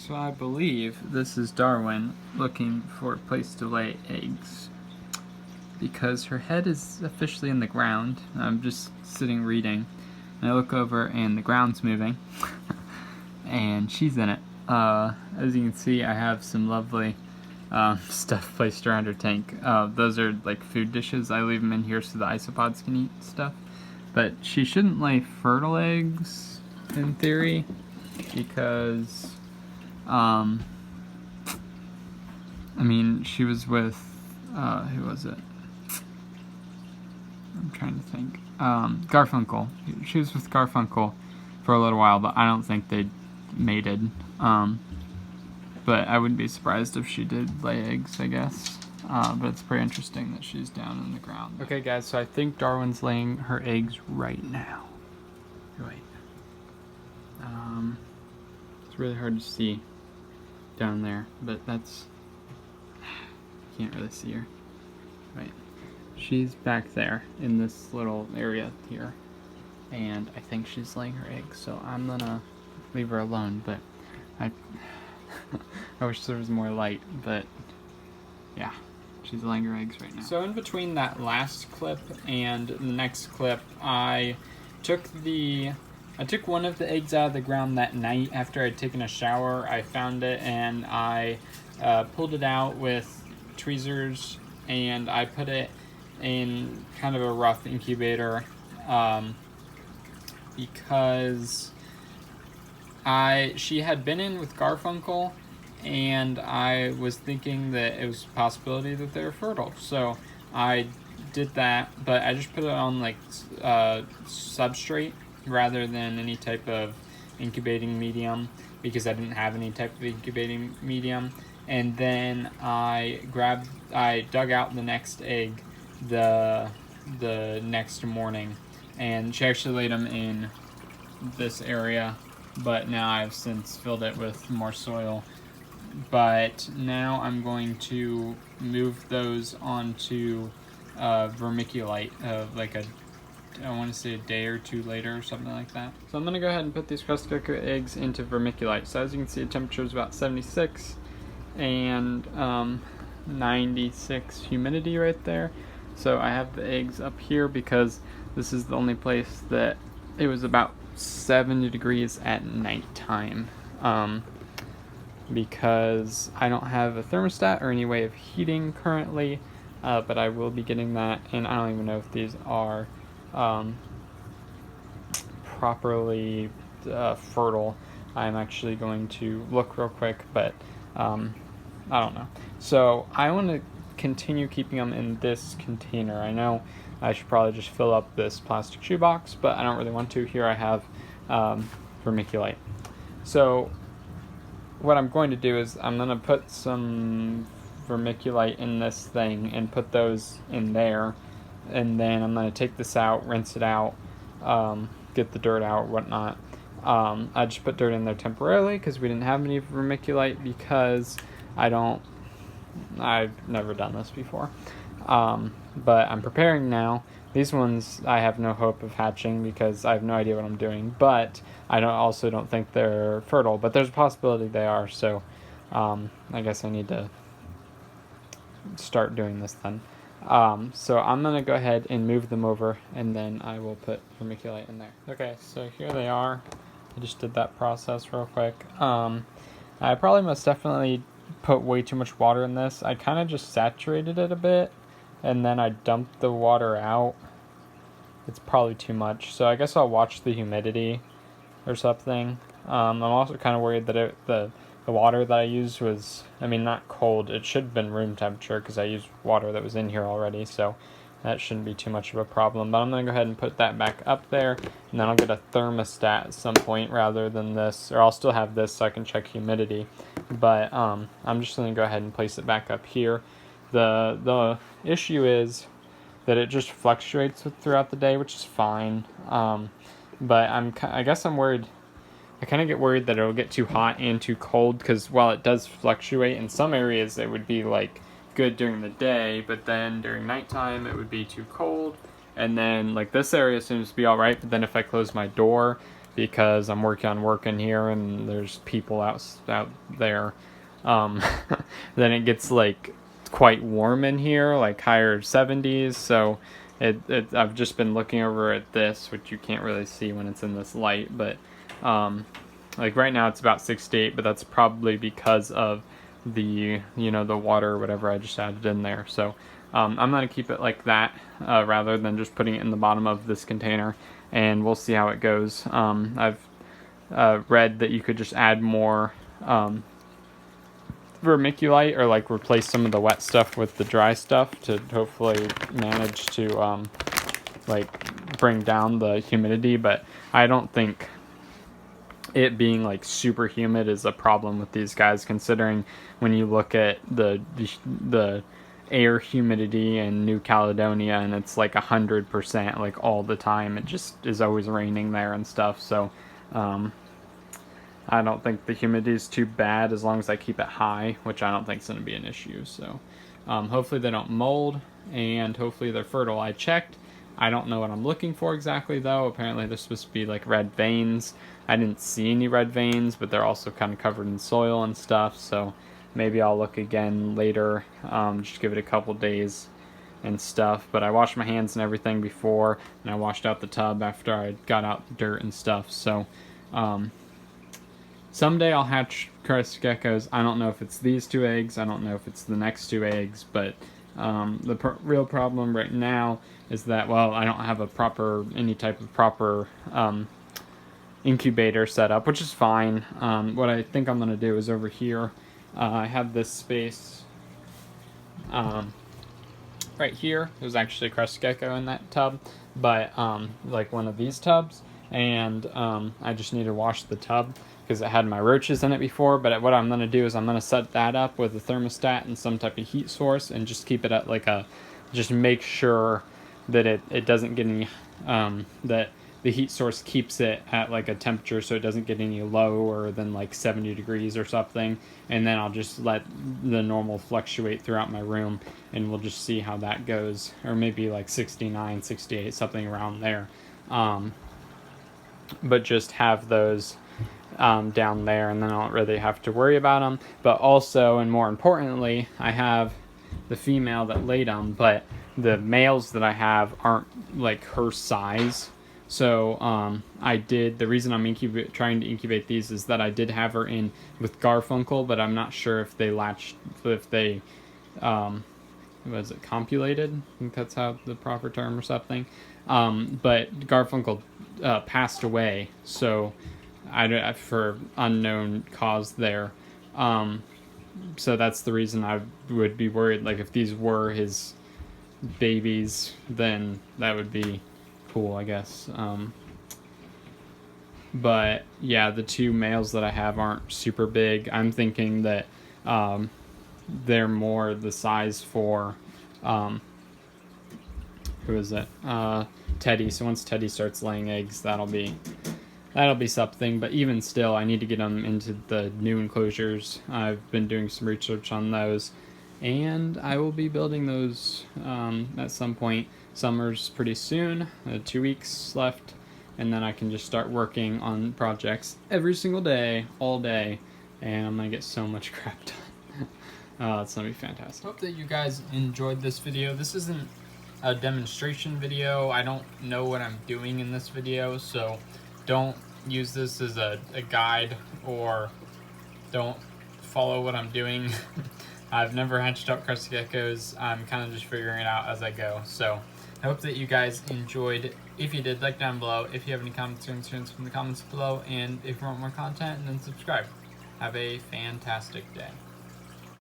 So I believe this is Darwin looking for a place to lay eggs, because her head is officially in the ground. I'm just sitting reading, and I look over and the ground's moving, and she's in it. As you can see, I have some lovely stuff placed around her tank. Those are like food dishes. I leave them in here so the isopods can eat stuff. But she shouldn't lay fertile eggs, in theory, because I mean, she was with, who was it? I'm trying to think. Garfunkel. She was with Garfunkel for a little while, but I don't think they mated. But I wouldn't be surprised if she did lay eggs, I guess. But it's pretty interesting that she's down in the ground. Okay, guys, so I think Darwin's laying her eggs right now. Wait. It's really hard to see down there, but that's... can't really see her. Right. She's back there in this little area here, and I think she's laying her eggs, so I'm gonna leave her alone, but I wish there was more light, but yeah, she's laying her eggs right now. So in between that last clip and the next clip, I took one of the eggs out of the ground that night after I'd taken a shower. I found it and I pulled it out with tweezers, and I put it in kind of a rough incubator because she had been in with Garfunkel, and I was thinking that it was a possibility that they were fertile. So I did that, but I just put it on like substrate rather than any type of incubating medium, because I didn't have any type of incubating medium. And then I dug out the next egg the next morning, and she actually laid them in this area, but now I've since filled it with more soil. But now I'm going to move those onto vermiculite, like I want to say a day or two later or something like that. So I'm going to go ahead and put these crust cooker eggs into vermiculite. So as you can see, the temperature is about 76 and 96 humidity right there. So I have the eggs up here because this is the only place that it was about 70 degrees at nighttime. Because I don't have a thermostat or any way of heating currently, but I will be getting that, and I don't even know if these are properly fertile. I'm actually going to look real quick, but I don't know. So I want to continue keeping them in this container. I know I should probably just fill up this plastic shoebox, but I don't really want to. Here I have vermiculite. So what I'm going to do is I'm going to put some vermiculite in this thing and put those in there, and then I'm going to take this out, rinse it out, get the dirt out, whatnot. I just put dirt in there temporarily because we didn't have any vermiculite, because I've never done this before. But I'm preparing now. These ones I have no hope of hatching because I have no idea what I'm doing, but I also don't think they're fertile, but there's a possibility they are, so I guess I need to start doing this then. So I'm going to go ahead and move them over, and then I will put vermiculite in there. Okay, so here they are. I just did that process real quick. I probably most definitely put way too much water in this. I kind of just saturated it a bit, and then I dumped the water out. It's probably too much, so I guess I'll watch the humidity or something. I'm also kind of worried that the water that I used was, I mean, not cold. It should have been room temperature because I used water that was in here already, so that shouldn't be too much of a problem. But I'm going to go ahead and put that back up there, and then I'll get a thermostat at some point rather than this, or I'll still have this so I can check humidity. But I'm just going to go ahead and place it back up here. The issue is that it just fluctuates throughout the day, which is fine. But I guess I'm worried. I kind of get worried that it'll get too hot and too cold, because while it does fluctuate, in some areas it would be like good during the day, but then during nighttime it would be too cold. And then like this area seems to be all right, but then if I close my door, because I'm working on work in here and there's people out there. Then it gets like quite warm in here, like higher 70s. So I've just been looking over at this, which you can't really see when it's in this light, but like right now it's about 68, but that's probably because of the the water or whatever I just added in there. So I'm gonna keep it like that rather than just putting it in the bottom of this container, and we'll see how it goes. I've read that you could just add more vermiculite, or like replace some of the wet stuff with the dry stuff to hopefully manage to like bring down the humidity, but I don't think it being like super humid is a problem with these guys, considering when you look at the air humidity in New Caledonia, and it's like 100% like all the time. It just is always raining there and stuff. So I don't think the humidity is too bad as long as I keep it high, which I don't think is going to be an issue. So hopefully they don't mold, and hopefully they're fertile. I checked. I don't know what I'm looking for exactly, though. Apparently they're supposed to be like red veins. I didn't see any red veins, but they're also kind of covered in soil and stuff. So maybe I'll look again later, just give it a couple days and stuff. But I washed my hands and everything before, and I washed out the tub after I got out the dirt and stuff. So someday I'll hatch crested geckos. I don't know if it's these 2 eggs. I don't know if it's the next 2 eggs. But the real problem right now is that, well, I don't have any type of proper incubator set up, which is fine. What I think I'm going to do is over here, I have this space right here. There's actually a crested gecko in that tub, but like one of these tubs, and I just need to wash the tub because it had my roaches in it before. But what I'm going to do is I'm going to set that up with a thermostat and some type of heat source, and just keep it at like just make sure that it doesn't get any, that the heat source keeps it at like a temperature so it doesn't get any lower than like 70 degrees or something. And then I'll just let the normal fluctuate throughout my room, and we'll just see how that goes. Or maybe like 69, 68, something around there. But just have those down there, and then I don't really have to worry about them. But also, and more importantly, I have the female that laid them, but the males that I have aren't like her size. So the reason I'm trying to incubate these is that I did have her in with Garfunkel, but I'm not sure if they was it copulated? I think that's how the proper term or something. But Garfunkel passed away, so for unknown cause there. So that's the reason I would be worried. Like if these were his babies, then that would be cool, I guess. But yeah, the 2 males that I have aren't super big. I'm thinking that they're more the size for who is it? Teddy. So once Teddy starts laying eggs, that'll be something. But even still, I need to get them into the new enclosures. I've been doing some research on those, and I will be building those at some point. Summer's pretty soon, 2 weeks left, and then I can just start working on projects every single day, all day, and I'm gonna get so much crap done. It's gonna be fantastic. Hope that you guys enjoyed this video. This isn't a demonstration video. I don't know what I'm doing in this video, so don't use this as a guide, or don't follow what I'm doing. I've never hatched out crested geckos. I'm kind of just figuring it out as I go. So I hope that you guys enjoyed. If you did, like down below. If you have any comments or concerns, from the comments below. And if you want more content, then subscribe. Have a fantastic day.